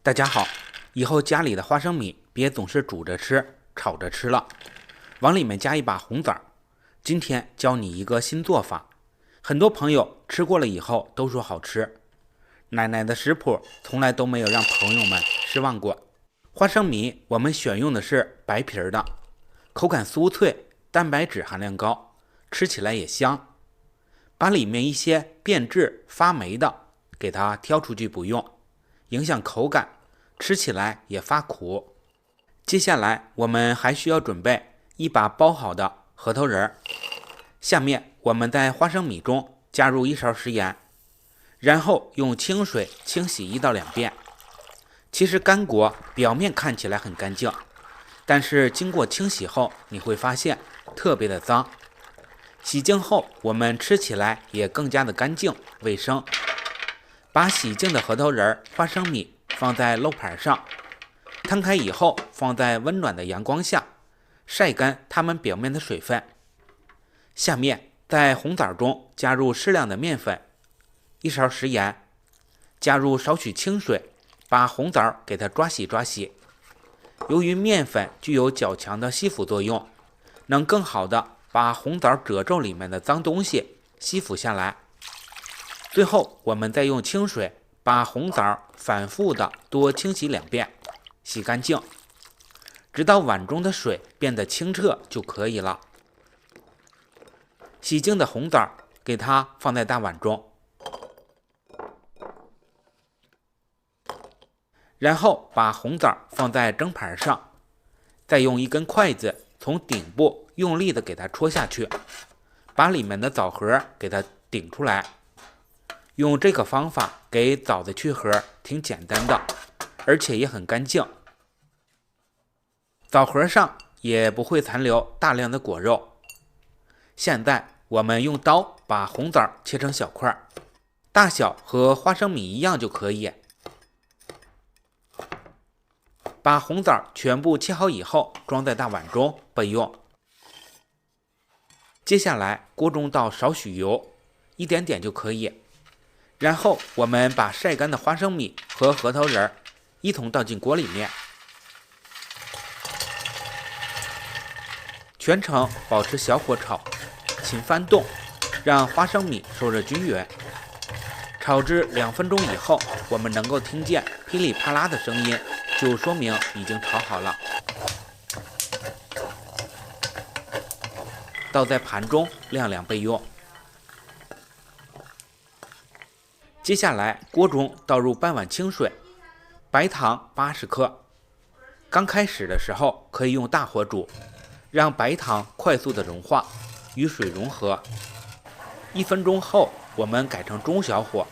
大家好，以后家里的花生米别总是煮着吃、炒着吃了，往里面加一把红枣。今天教你一个新做法，很多朋友吃过了以后都说好吃。奶奶的食谱从来都没有让朋友们失望过。花生米我们选用的是白皮的，口感酥脆，蛋白质含量高，吃起来也香。把里面一些变质发霉的给它挑出去不用，影响口感，吃起来也发苦。接下来我们还需要准备一把包好的核桃仁。下面我们在花生米中加入1勺食盐，然后用清水清洗1到2遍。其实干果表面看起来很干净，但是经过清洗后你会发现特别的脏。洗净后我们吃起来也更加的干净卫生。把洗净的核桃仁、花生米放在漏盘上，摊开以后放在温暖的阳光下晒干它们表面的水分。下面在红枣中加入适量的面粉，1勺食盐，加入少许清水，把红枣给它抓洗抓洗。由于面粉具有较强的吸附作用，能更好的把红枣褶皱里面的脏东西吸附下来。最后我们再用清水把红枣反复的多清洗2遍，洗干净，直到碗中的水变得清澈就可以了。洗净的红枣给它放在大碗中，然后把红枣放在蒸盘上，再用1根筷子从顶部用力的给它戳下去，把里面的枣核给它顶出来。用这个方法给枣子去核挺简单的，而且也很干净，枣核上也不会残留大量的果肉。现在我们用刀把红枣切成小块，大小和花生米一样就可以。把红枣全部切好以后装在大碗中备用。接下来锅中倒少许油，1点点就可以。然后我们把晒干的花生米和核桃仁一同倒进锅里面，全程保持小火炒，勤翻动，让花生米受热均匀。炒至2分钟以后，我们能够听见噼里啪啦的声音，就说明已经炒好了。倒在盘中晾凉备用。接下来锅中倒入半碗清水，白糖80克。刚开始的时候可以用大火煮，让白糖快速的融化，与水融合。1分钟后我们改成中小火，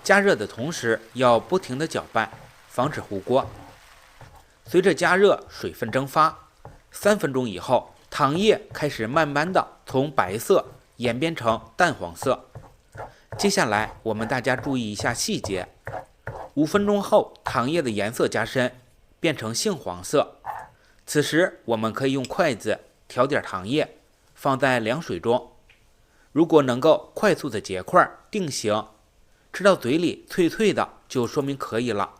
加热的同时要不停的搅拌，防止糊锅。随着加热水分蒸发，3分钟以后糖液开始慢慢的从白色演变成淡黄色。接下来我们大家注意一下细节，5分钟后糖液的颜色加深，变成杏黄色。此时我们可以用筷子调点糖液，放在凉水中。如果能够快速的结块定型，吃到嘴里脆脆的，就说明可以了。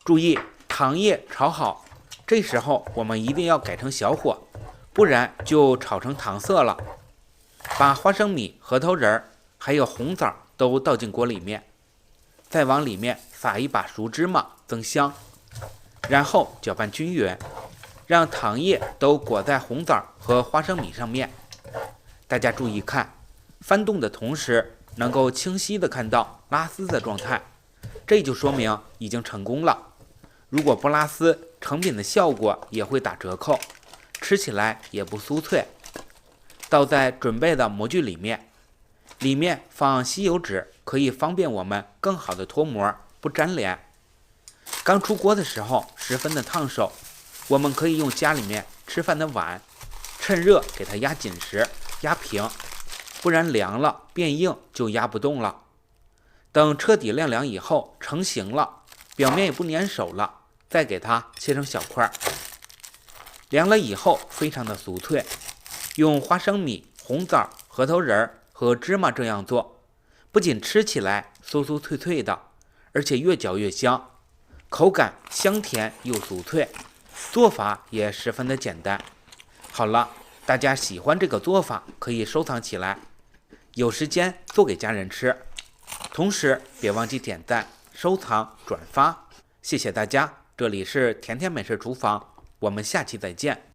注意糖液炒好，这时候我们一定要改成小火，不然就炒成糖色了。把花生米、核桃仁还有红枣都倒进锅里面，再往里面撒一把熟芝麻增香，然后搅拌均匀，让糖液都裹在红枣和花生米上面。大家注意看，翻动的同时能够清晰的看到拉丝的状态，这就说明已经成功了。如果不拉丝，成品的效果也会打折扣，吃起来也不酥脆。倒在准备的模具里面，里面放吸油纸，可以方便我们更好的脱模，不粘连。刚出锅的时候十分的烫手，我们可以用家里面吃饭的碗，趁热给它压紧实，压平，不然凉了变硬就压不动了。等彻底晾凉以后成型了，表面也不粘手了，再给它切成小块。凉了以后非常的酥脆。用花生米、红枣、核桃仁和芝麻这样做，不仅吃起来酥酥脆脆的，而且越嚼越香，口感香甜又酥脆，做法也十分的简单。好了，大家喜欢这个做法可以收藏起来，有时间做给家人吃。同时别忘记点赞、收藏、转发，谢谢大家。这里是甜甜美食厨房，我们下期再见。